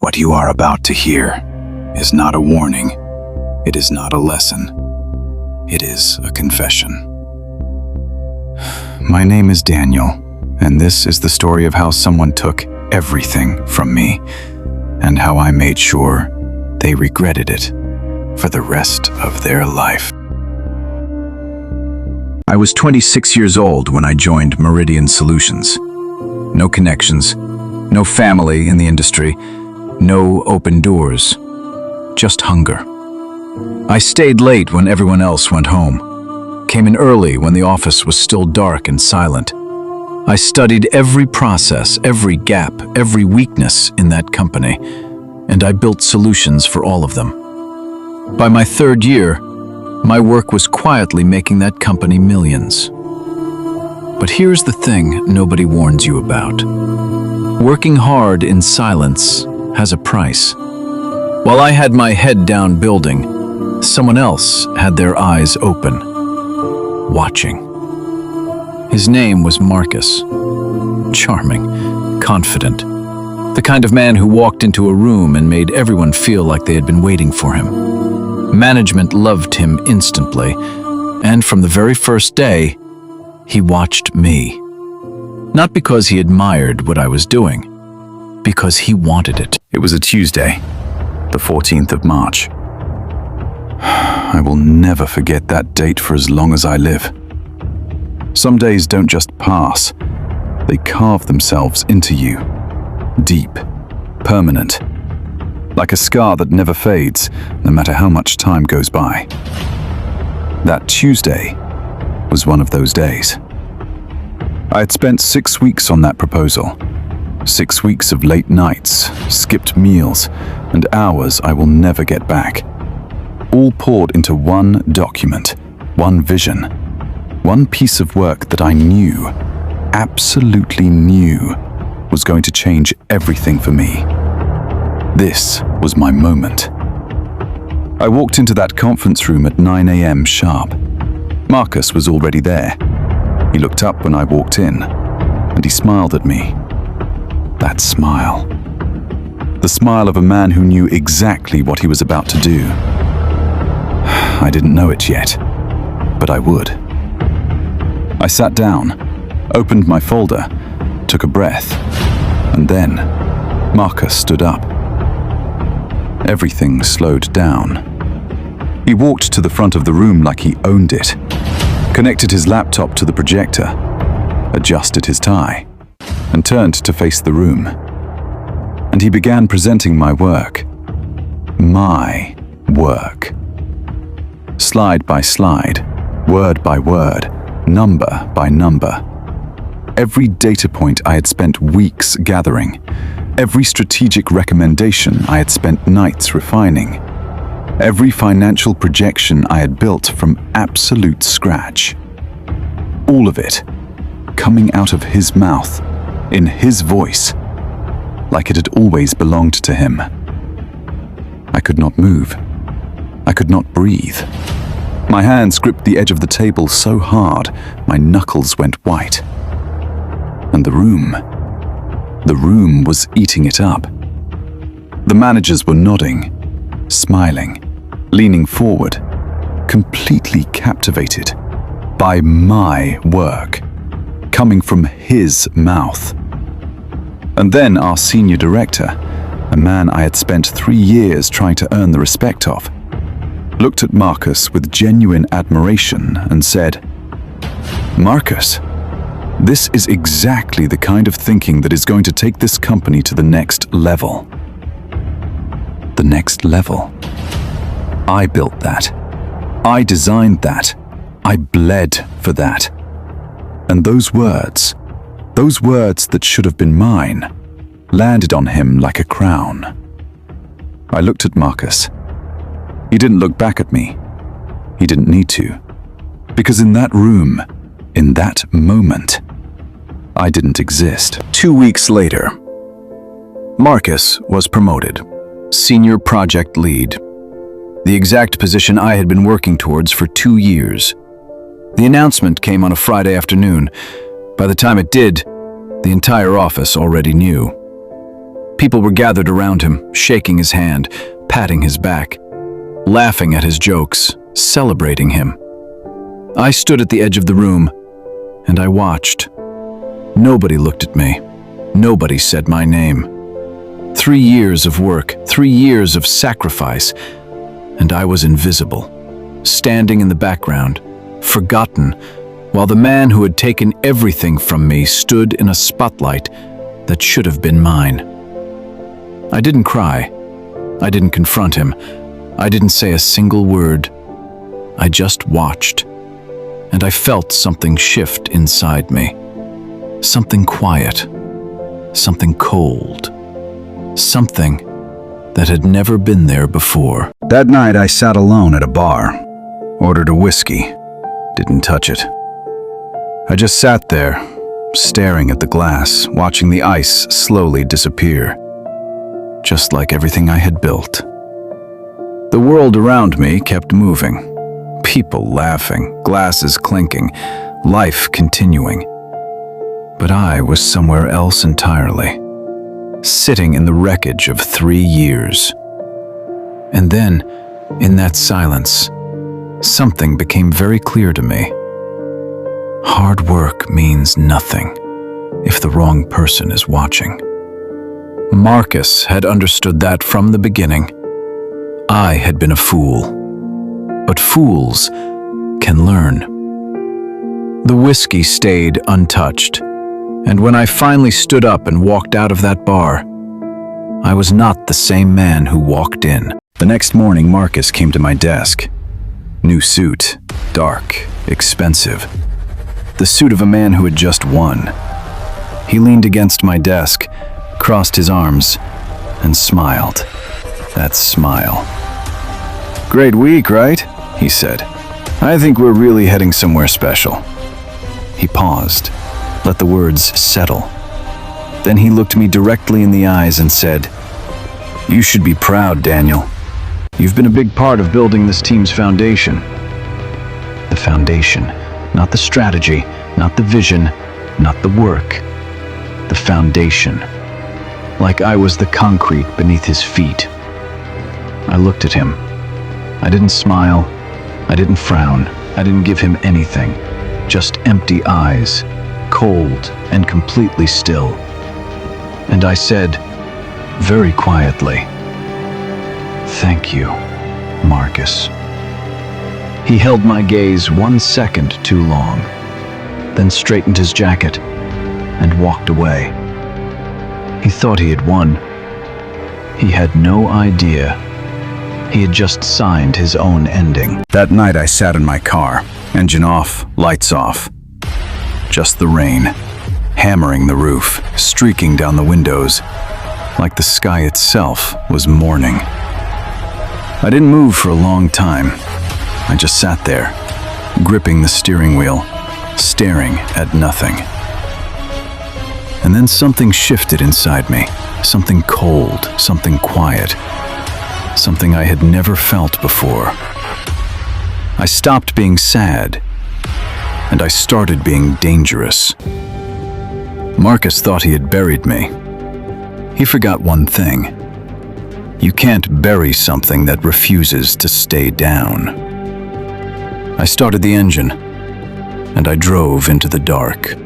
What you are about to hear is not a warning. It is not a lesson. It is a confession. My name is Daniel, and this is the story of how someone took everything from me and how I made sure they regretted it for the rest of their life. I was 26 years old when I joined Meridian Solutions. No connections, no family in the industry, no open doors, just hunger. I stayed late when everyone else went home, came in early when the office was still dark and silent. I studied every process, every gap, every weakness in that company, and I built solutions for all of them. By my third year, my work was quietly making that company millions. But here's the thing nobody warns you about. Working hard in silence has a price. While I had my head down building, someone else had their eyes open, watching. His name was Marcus. Charming, confident. The kind of man who walked into a room and made everyone feel like they had been waiting for him. Management loved him instantly, and from the very first day, he watched me. Not because he admired what I was doing, because he wanted it. It was a Tuesday, the 14th of March. I will never forget that date for as long as I live. Some days don't just pass, they carve themselves into you. Deep, permanent. Like a scar that never fades, no matter how much time goes by. That Tuesday was one of those days. I had spent 6 weeks on that proposal. 6 weeks of late nights, skipped meals, and hours I will never get back. All poured into one document, one vision, one piece of work that I knew, absolutely knew, was going to change everything for me. This was my moment. I walked into that conference room at 9 a.m. sharp. Marcus was already there. He looked up when I walked in, and he smiled at me. That smile. The smile of a man who knew exactly what he was about to do. I didn't know it yet, but I would. I sat down, opened my folder, took a breath, and then Marcus stood up. Everything slowed down. He walked to the front of the room like he owned it, connected his laptop to the projector, adjusted his tie, and turned to face the room. And he began presenting my work. My work. Slide by slide, word by word, number by number. Every data point I had spent weeks gathering, every strategic recommendation I had spent nights refining, every financial projection I had built from absolute scratch. All of it coming out of his mouth, in his voice, like it had always belonged to him. I could not move. I could not breathe. My hands gripped the edge of the table so hard, my knuckles went white. And the room was eating it up. The managers were nodding, smiling, leaning forward, completely captivated by my work, coming from his mouth. And then our senior director, a man I had spent 3 years trying to earn the respect of, looked at Marcus with genuine admiration and said, "Marcus, this is exactly the kind of thinking that is going to take this company to the next level." The next level. I built that. I designed that. I bled for that. And those words that should have been mine, landed on him like a crown. I looked at Marcus. He didn't look back at me. He didn't need to. Because in that room, in that moment, I didn't exist. 2 weeks later, Marcus was promoted, Senior Project Lead, the exact position I had been working towards for 2 years. The announcement came on a Friday afternoon. By the time it did, the entire office already knew. People were gathered around him, shaking his hand, patting his back, laughing at his jokes, celebrating him. I stood at the edge of the room, and I watched. Nobody looked at me. Nobody said my name. 3 years of work, 3 years of sacrifice, and I was invisible, standing in the background, forgotten, while the man who had taken everything from me stood in a spotlight that should have been mine. I didn't cry. I didn't confront him. I didn't say a single word. I just watched, and I felt something shift inside me. Something quiet, something cold, something that had never been there before. That night I sat alone at a bar, ordered a whiskey, didn't touch it. I just sat there, staring at the glass, watching the ice slowly disappear, just like everything I had built. The world around me kept moving, people laughing, glasses clinking, life continuing. But I was somewhere else entirely, sitting in the wreckage of 3 years. And then, in that silence, something became very clear to me. Hard work means nothing if the wrong person is watching. Marcus had understood that from the beginning. I had been a fool, but fools can learn. The whiskey stayed untouched, and when I finally stood up and walked out of that bar, I was not the same man who walked in. The next morning, Marcus came to my desk. New suit, dark, expensive. The suit of a man who had just won. He leaned against my desk, crossed his arms, and smiled. That smile. "Great week, right?" he said. "I think we're really heading somewhere special." He paused, let the words settle. Then he looked me directly in the eyes and said, "You should be proud, Daniel. You've been a big part of building this team's foundation." The foundation, not the strategy, not the vision, not the work. The foundation. Like I was the concrete beneath his feet. I looked at him. I didn't smile. I didn't frown. I didn't give him anything. Just empty eyes, cold and completely still. And I said, very quietly, "Thank you, Marcus." He held my gaze 1 second too long, then straightened his jacket and walked away. He thought he had won. He had no idea. He had just signed his own ending. That night I sat in my car, engine off, lights off. Just the rain, hammering the roof, streaking down the windows, like the sky itself was mourning. I didn't move for a long time. I just sat there, gripping the steering wheel, staring at nothing. And then something shifted inside me, something cold, something quiet, something I had never felt before. I stopped being sad, and I started being dangerous. Marcus thought he had buried me. He forgot one thing. You can't bury something that refuses to stay down. I started the engine, and I drove into the dark.